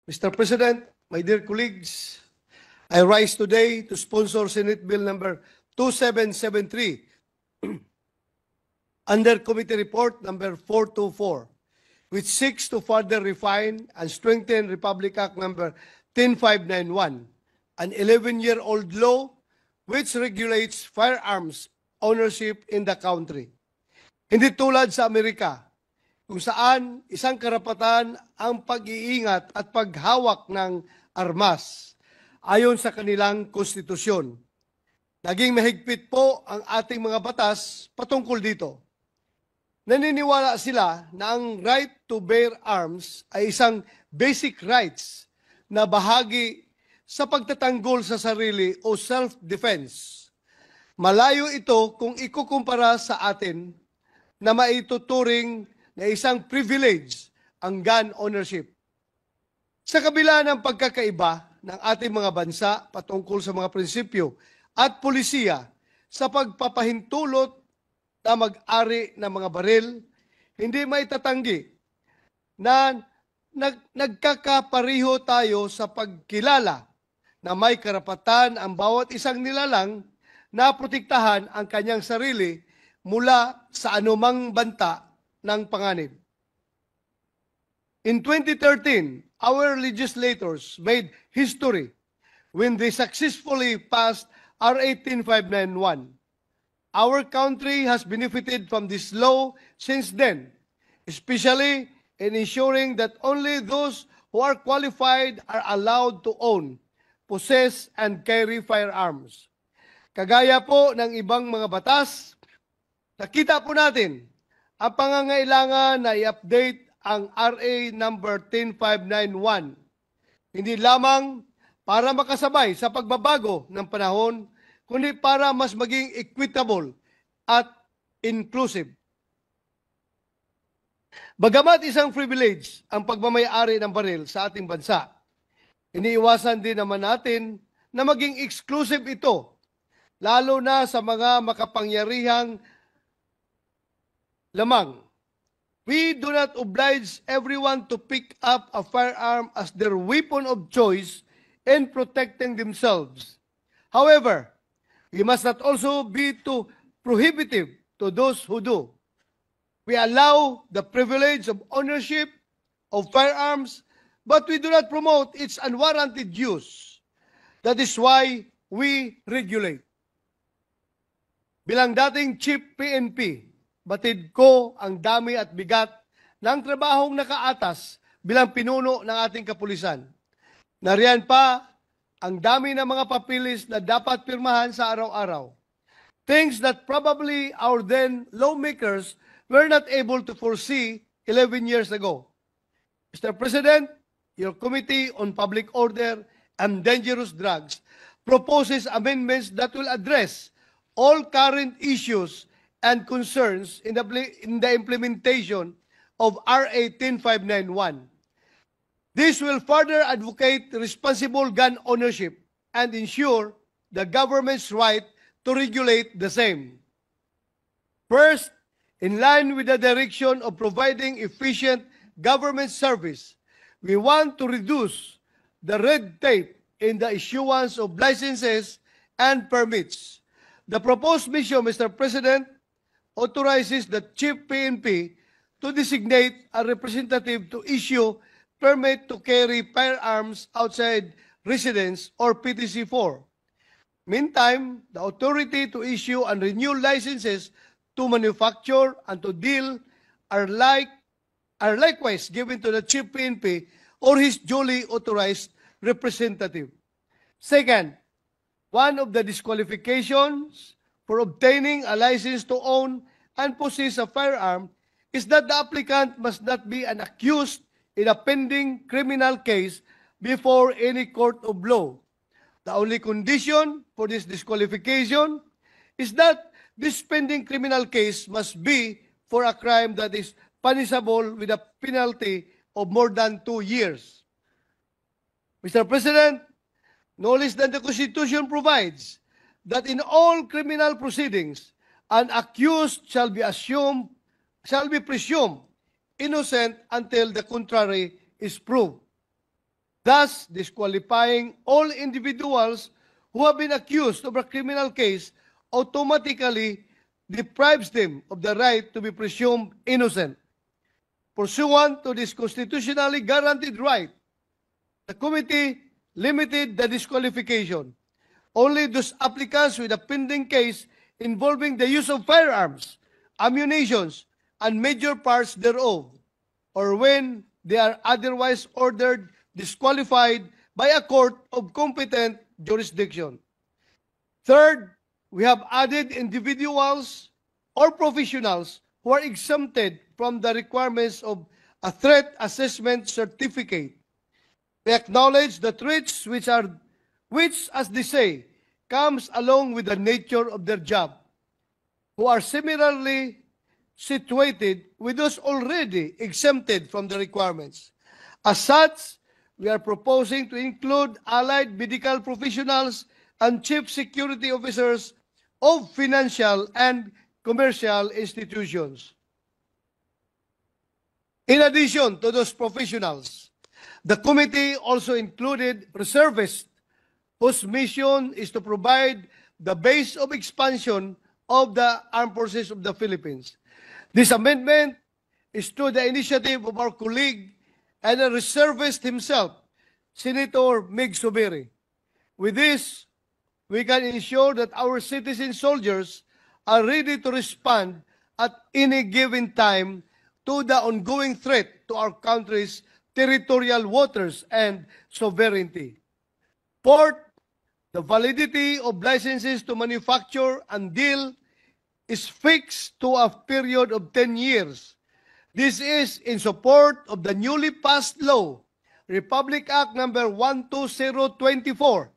Mr. President, my dear colleagues, I rise today to sponsor Senate Bill number 2773 under Committee Report number 424, which seeks to further refine and strengthen Republic Act number 10591, an 11-year-old law which regulates firearms ownership in the country. Hindi tulad sa Amerika, kung saan isang karapatan ang pag-iingat at paghawak ng armas ayon sa kanilang konstitusyon. Naging mahigpit po ang ating mga batas patungkol dito. Naniniwala sila na ang right to bear arms ay isang basic rights na bahagi sa pagtatanggol sa sarili o self-defense. Malayo ito kung ikukumpara sa atin na maituturing na isang privilege ang gun ownership. Sa kabila ng pagkakaiba ng ating mga bansa patungkol sa mga prinsipyo at polisiya sa pagpapahintulot na mag-ari ng mga baril, hindi maitatanggi na nagkakapareho tayo sa pagkilala na may karapatan ang bawat isang nilalang na protektahan ang kanyang sarili mula sa anumang banta ng panganib. In 2013, our legislators made history when they successfully passed RA 10591. Our country has benefited from this law since then, especially in ensuring that only those who are qualified are allowed to own, possess, and carry firearms. Kagaya po ng ibang mga batas, nakita po natin ang pangangailangan na i-update ang RA number 10591. Hindi lamang para makasabay sa pagbabago ng panahon, kundi para mas maging equitable at inclusive. Bagamat isang privilege ang pagmamayari ng baril sa ating bansa, iniiwasan din naman natin na maging exclusive ito, lalo na sa mga makapangyarihang lamang. We do not oblige everyone to pick up a firearm as their weapon of choice in protecting themselves. However, we must not also be too prohibitive to those who do. We allow the privilege of ownership of firearms, but we do not promote its unwarranted use. That is why we regulate. Bilang dating Chief PNP, batid ko ang dami at bigat ng trabahong nakaatas bilang pinuno ng ating kapulisan. Nariyan pa ang dami ng mga papilis na dapat pirmahan sa araw-araw. Things that probably our then lawmakers were not able to foresee 11 years ago. Mr. President, your Committee on Public Order and Dangerous Drugs proposes amendments that will address all current issues and concerns in the implementation of RA 10591. This will further advocate responsible gun ownership and ensure the government's right to regulate the same. First, in line with the direction of providing efficient government service, we want to reduce the red tape in the issuance of licenses and permits. The proposed mission, Mr. President, authorizes the Chief PNP to designate a representative to issue permit to carry firearms outside residence or PTC-4. Meantime, the authority to issue and renew licenses to manufacture and to deal are likewise given to the Chief PNP or his duly authorized representative. Second, one of the disqualifications for obtaining a license to own and possess a firearm is that the applicant must not be an accused in a pending criminal case before any court of law. The only condition for this disqualification is that this pending criminal case must be for a crime that is punishable with a penalty of more than 2 years. Mr. President, no less than the Constitution provides that in all criminal proceedings, an accused shall be presumed innocent until the contrary is proved. thus disqualifying all individuals who have been accused of a criminal case automatically deprives them of the right to be presumed innocent. Pursuant to this constitutionally guaranteed right, the committee limited the disqualification. Only those applicants with a pending case involving the use of firearms, ammunitions, and major parts thereof, or when they are otherwise ordered disqualified by a court of competent jurisdiction. Third, we have added individuals or professionals who are exempted from the requirements of a threat assessment certificate. We acknowledge the threats which, as they say, comes along with the nature of their job, who are similarly situated with those already exempted from the requirements. As such, we are proposing to include allied medical professionals and chief security officers of financial and commercial institutions. In addition to those professionals, the committee also included reservists whose mission is to provide the base of expansion of the Armed Forces of the Philippines. This amendment is to the initiative of our colleague and a reservist himself, Senator Mig Zubiri. With this, we can ensure that our citizen soldiers are ready to respond at any given time to the ongoing threat to our country's territorial waters and sovereignty. Fourth, the validity of licenses to manufacture and deal is fixed to a period of 10 years. This is in support of the newly passed law, Republic Act Number 12024,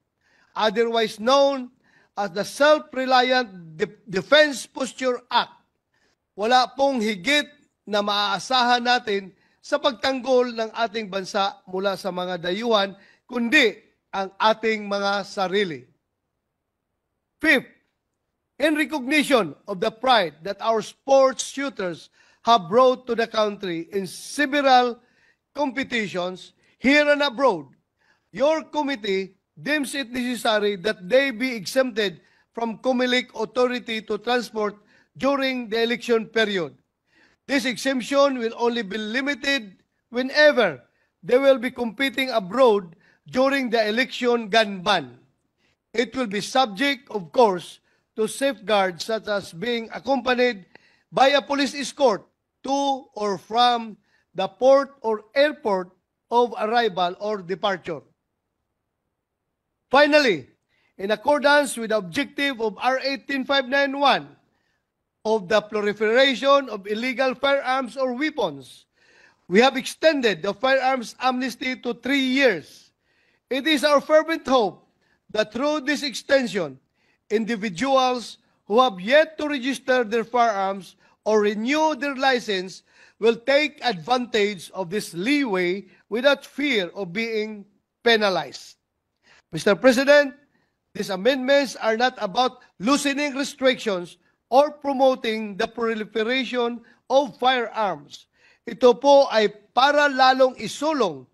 otherwise known as the Self-Reliant Defense Posture Act. Wala pong higit na maaasahan natin sa pagtanggol ng ating bansa mula sa mga dayuhan, kundi ang ating mga sarili. Fifth, in recognition of the pride that our sports shooters have brought to the country in several competitions here and abroad, your committee deems it necessary that they be exempted from COMELEC authority to transport during the election period. This exemption will only be limited whenever they will be competing abroad during the election gun ban. It will be subject, of course, to safeguards such as being accompanied by a police escort to or from the port or airport of arrival or departure. Finally, in accordance with the objective of R. 18591 of the proliferation of illegal firearms or weapons, we have extended the firearms amnesty to 3 years. It is our fervent hope that through this extension, individuals who have yet to register their firearms or renew their license will take advantage of this leeway without fear of being penalized. Mr. President, these amendments are not about loosening restrictions or promoting the proliferation of firearms. Ito po ay para lalong isulong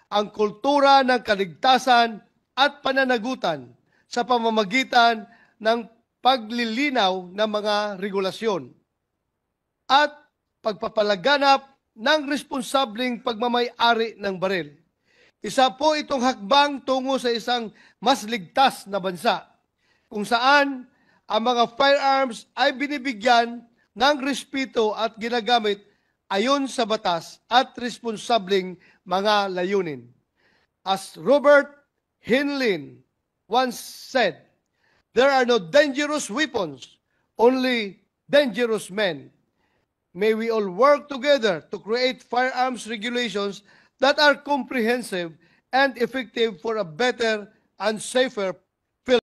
ang kultura ng kaligtasan at pananagutan sa pamamagitan ng paglilinaw ng mga regulasyon at pagpapalaganap ng responsableng pagmamay-ari ng baril. Isa po itong hakbang tungo sa isang mas ligtas na bansa, kung saan ang mga firearms ay binibigyan ng respeto at ginagamit ayon sa batas at responsableng mga layunin. As Robert Heinlein once said, "There are no dangerous weapons, only dangerous men." May we all work together to create firearms regulations that are comprehensive and effective for a better and safer